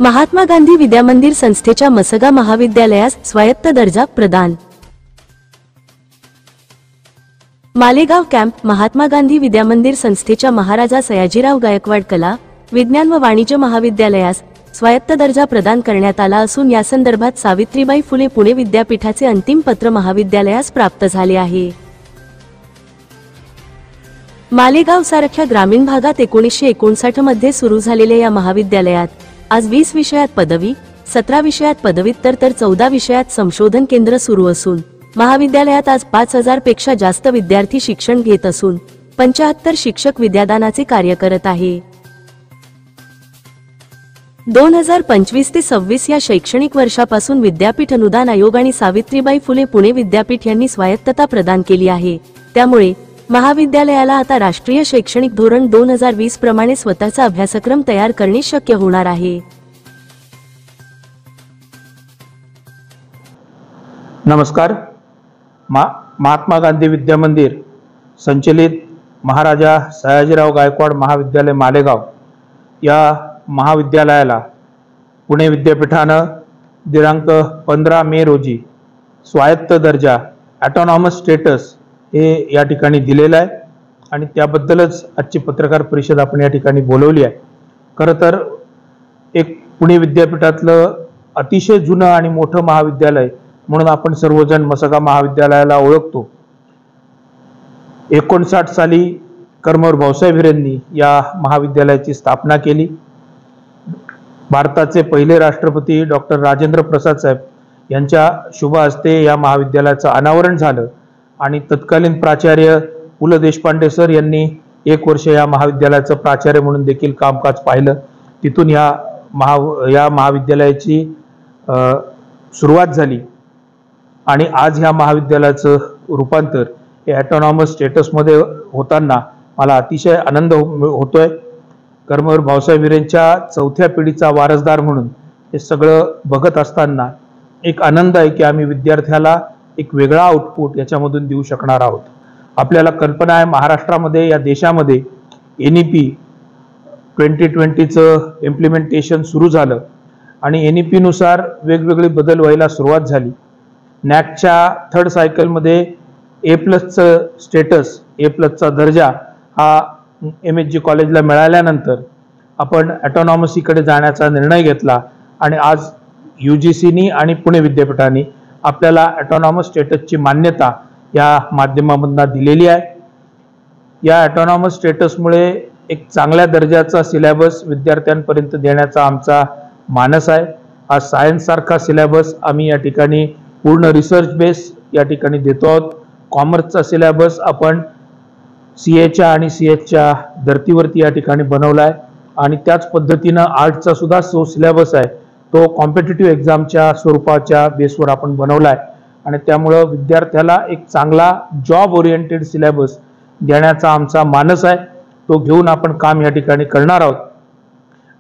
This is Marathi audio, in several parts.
महात्मा गांधी विद्यामंदिर संस्थेच्या मसगा महाविद्यालयास स्वायत्त दर्जा प्रदान। मालेगाव कॅम्प महात्मा गांधी विद्यामंदिर संस्थेच्या महाराजा सयाजीराव गायकवाड कला विज्ञान व वाणिज्य महाविद्यालयास स्वायत्त दर्जा प्रदान करण्यात आला असून या संदर्भात सावित्रीबाई फुले पुणे विद्यापीठाचे अंतिम पत्र महाविद्यालयास प्राप्त झाले आहे। मालेगाव सारख्या ग्रामीण भागात 1959 मध्ये सुरू झालेल्या या महाविद्यालयात आज 20 विषयात पदवी, 17 विषयात पदव्युत्तर तर 14 विषयात संशोधन केंद्र सुरू असून महाविद्यालयात आज 5000 पेक्षा जास्त विद्यार्थी शिक्षण घेत असून 75 शिक्षक विद्यादानाचे कार्य करत आहे। 2025 ते 26 या शैक्षणिक वर्षापासून विद्यापीठ अनुदान आयोग आणि सावित्रीबाई फुले पुणे विद्यापीठ यांनी स्वायत्तता प्रदान केली आहे। त्यामुळे महाविद्यालयाला आता राष्ट्रीय शैक्षणिक धोरण 2020 प्रमाणे स्वतःचा अभ्यासक्रम तयार करणे शक्य होणार आहे। नमस्कार। महात्मा गांधी विद्यामंदिर संचलित महाराजा सयाजीराव गायकवाड महाविद्यालय मालेगाव या महाविद्यालयाला पुणे विद्यापीठाने दिनांक 15 मे रोजी स्वायत्त दर्जा ऑटोनॉमस स्टेटस हे या ठिकाणी दिलेला आहे आणि त्याबद्दलच आजची पत्रकार परिषद आपण या ठिकाणी बोलवली आहे। खरं तर एक पुणे विद्यापीठातलं अतिशय जुनं आणि मोठं महाविद्यालय म्हणून आपण सर्वजण मसगा महाविद्यालयाला ओळखतो। 59 साली कर्मवीर भाऊसाहेब हिरेंनी या महाविद्यालयाची स्थापना केली। भारताचे पहिले राष्ट्रपती डॉक्टर राजेंद्र प्रसाद साहेब यांच्या शुभ हस्ते या महाविद्यालयाचं अनावरण झालं आणि तत्कालीन प्राचार्य पु ल देशपांडे सर यांनी 1 वर्ष या महाविद्यालयाचं प्राचार्य म्हणून देखील कामकाज पाहिलं। तिथून या महाविद्यालयाची सुरुवात झाली आणि आज ह्या महाविद्यालयाचं रूपांतर हे ऑटोनॉमस स्टेटसमध्ये होताना मला अतिशय आनंद होतोय। कर्मवीर भाऊसाहेब हिरेंच्या 4थ्या पिढीचा वारसदार म्हणून हे सगळं बघत असताना एक आनंद आहे की आम्ही विद्यार्थ्याला एक वेगळा आउटपुट याच्यामधून देऊ शकणार आहोत। आपल्याला कल्पना आहे महाराष्ट्रामध्ये या देशामध्ये NEP 2020चं इम्प्लिमेंटेशन सुरू झालं आणि NEP नुसार वेगवेगळे बदल व्हायला सुरुवात झाली। नॅकच्या 3rd सायकलमध्ये A+चं स्टेटस, A+चा दर्जा हा MSG कॉलेजला मिळाल्यानंतर आपण ऑटोनॉमसीकडे जाण्याचा निर्णय घेतला आणि आज UGCनी आणि पुणे विद्यापीठाने आपल्याला ऑटोनॉमस स्टेटसची मान्यता या माध्यमामधून दिलेली आहे। या ऑटोनॉमस स्टेटसमुळे एक चांगल्या दर्जाचा सिलेबस विद्यार्थ्यांपर्यंत देण्याचा आमचा मानस आहे। हा सायन्स सारखा सिलेबस आम्ही या ठिकाणी पूर्ण रिसर्च बेस या ठिकाणी देतो आहोत। कॉमर्सचा सिलेबस आपण CAच्या आणि CHच्या धर्तीवरती या ठिकाणी बनवला आहे आणि त्याच पद्धतीनं आर्ट्सचा सुद्धा जो सिलेबस आहे तो कॉम्पिटिटिव्ह एक्झामच्या स्वरूपाच्या बेसवर आपण बनवला आहे आणि त्यामुळे विद्यार्थ्याला एक चांगला जॉब ओरिएंटेड सिलेबस देण्याचा आमचा मानस आहे। तो घेऊन आपण काम या ठिकाणी करणार आहोत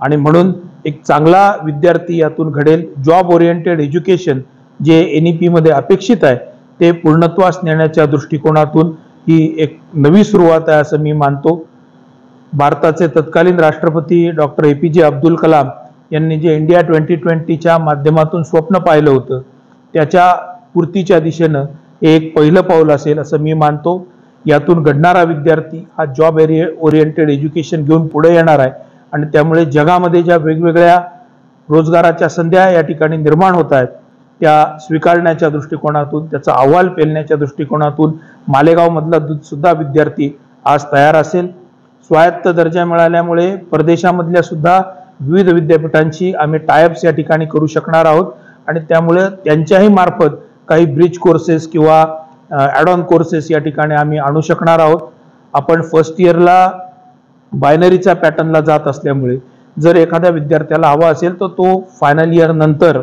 आणि म्हणून एक चांगला विद्यार्थी यातून घडेल। जॉब ओरिएंटेड एज्युकेशन जे NEP मध्ये अपेक्षित आहे ते पूर्णत्वास नेण्याच्या दृष्टिकोनातून ही एक नवी सुरुवात आहे असं मी मानतो। भारताचे तत्कालीन राष्ट्रपती डॉक्टर APJ अब्दुल कलाम यांनी जे इंडिया 2020च्या माध्यमातून स्वप्न पाहिलं होतं त्याच्या पूर्तीच्या दिशेनं हे एक पहिलं पाऊल असेल असं मी मानतो। यातून घडणारा विद्यार्थी हा जॉब ओरिएंटेड एज्युकेशन घेऊन पुढे येणार आहे आणि त्यामुळे जगामध्ये ज्या वेगवेगळ्या रोजगाराच्या संध्या या ठिकाणी निर्माण होत आहेत त्या स्वीकारण्याच्या दृष्टिकोनातून, त्याचा अहवाल पेलण्याच्या दृष्टिकोनातून मालेगाव मधला सुद्धा विद्यार्थी आज तयार असेल। स्वायत्त दर्जा मिळाल्यामुळे परदेशामधल्या सुद्धा विविध विद्यापीठांची आम्ही टायअप्स या ठिकाणी करू शकणार आहोत आणि त्यामुळे त्यांच्याही मार्फत काही ब्रिज कोर्सेस किंवा ॲड ऑन कोर्सेस या ठिकाणी आम्ही आणू शकणार आहोत। आपण फर्स्ट इयरला बायनरीच्या पॅटर्नला जात असल्यामुळे जर एखाद्या विद्यार्थ्याला हवा असेल तर तो फायनल इयर नंतर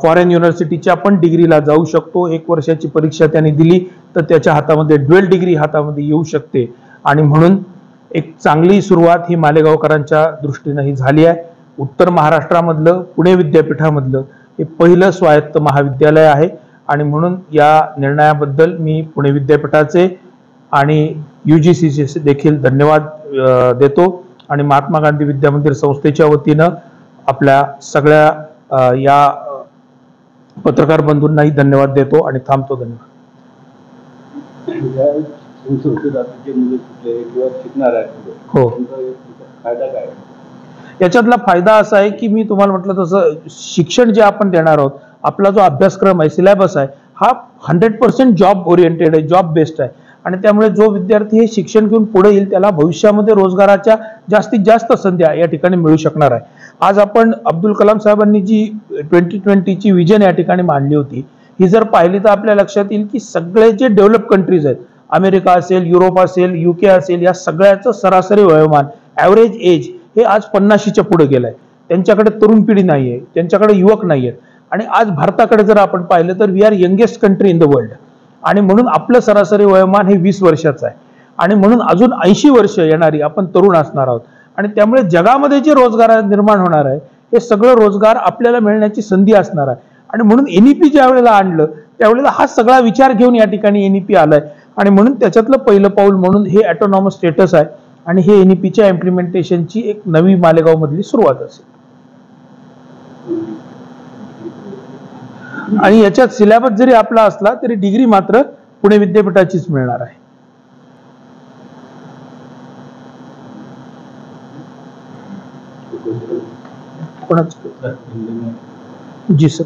फॉरेन युनिव्हर्सिटीच्या पण डिग्रीला जाऊ शकतो। 1 वर्षाची परीक्षा त्यांनी दिली तर त्याच्या हातामध्ये ड्युअल डिग्री हातामध्ये येऊ शकते आणि म्हणून एक चांगली सुरुवात ही मालेगावकरांच्या दृष्टीने ही झाली आहे। उत्तर महाराष्ट्रामधलं पुणे विद्यापीठामधलं हे पहिलं स्वायत्त महाविद्यालय आहे आणि म्हणून या निर्णयाबद्दल मी पुणे विद्यापीठाचे आणि UGCचे देखील धन्यवाद देतो आणि महात्मा गांधी विद्यामंदिर संस्थेच्या वतीनं आपल्या सगळ्या या पत्रकार बंधूंनाही धन्यवाद देतो आणि थांबतो. धन्यवाद. हो, फायदा काय? याच्यातला फायदा असा आहे की मी तुम्हाला म्हटलं तसं शिक्षण जे आपण देणार आहोत, आपला जो अभ्यासक्रम आहे, सिलेबस आहे, हा 100% जॉब ओरिएंटेड आहे, जॉब बेस्ड आहे. आणि त्यामुळे जो विद्यार्थी हे शिक्षण घेऊन पुढे येईल त्याला भविष्यामध्ये रोजगाराच्या जास्तीत जास्त संध्या या ठिकाणी मिळू शकणार आहे. आज आपण अब्दुल कलाम साहेबांनी जी 2020ची विजन या ठिकाणी मांडली होती, ही जर पाहिली तर आपल्या लक्षात येईल की सगळे जे डेव्हलप कंट्रीज आहेत, अमेरिका असेल, युरोप असेल, UK असेल, या सगळ्याचं सरासरी वयोमान, ॲव्हरेज एज हे आज 50च्या पुढे गेलंय. त्यांच्याकडे तरुण पिढी नाहीये, त्यांच्याकडे युवक नाहीयेत. आणि आज भारताकडे जर आपण पाहिलं तर we are youngest country in the world. आणि म्हणून आपलं सरासरी वयोमान हे 20 वर्षाचं आहे. आणि म्हणून अजून 80 वर्ष येणारी आपण तरुण असणार आहोत. आणि त्यामुळे जगामध्ये जे रोजगार निर्माण होणार आहे हे सगळं रोजगार आपल्याला मिळण्याची संधी असणार आहे. आणि म्हणून NEP ज्या वेळेला आणलं त्यावेळेला हा सगळा विचार घेऊन या ठिकाणी NEP आलाय. आणि म्हणून त्याच्यातलं पहिलं पाऊल म्हणून हे ऑटोनॉमस स्टेटस आहे. आणि हे NEPच्या इम्प्लिमेंटेशनची एक नवी मालेगाव मधली सुरुवात असेल. आणि याच्यात सिलेबस जरी आपला असला तरी डिग्री मात्र पुणे विद्यापीठाचीच मिळणार आहे. कोणाच? जी सर.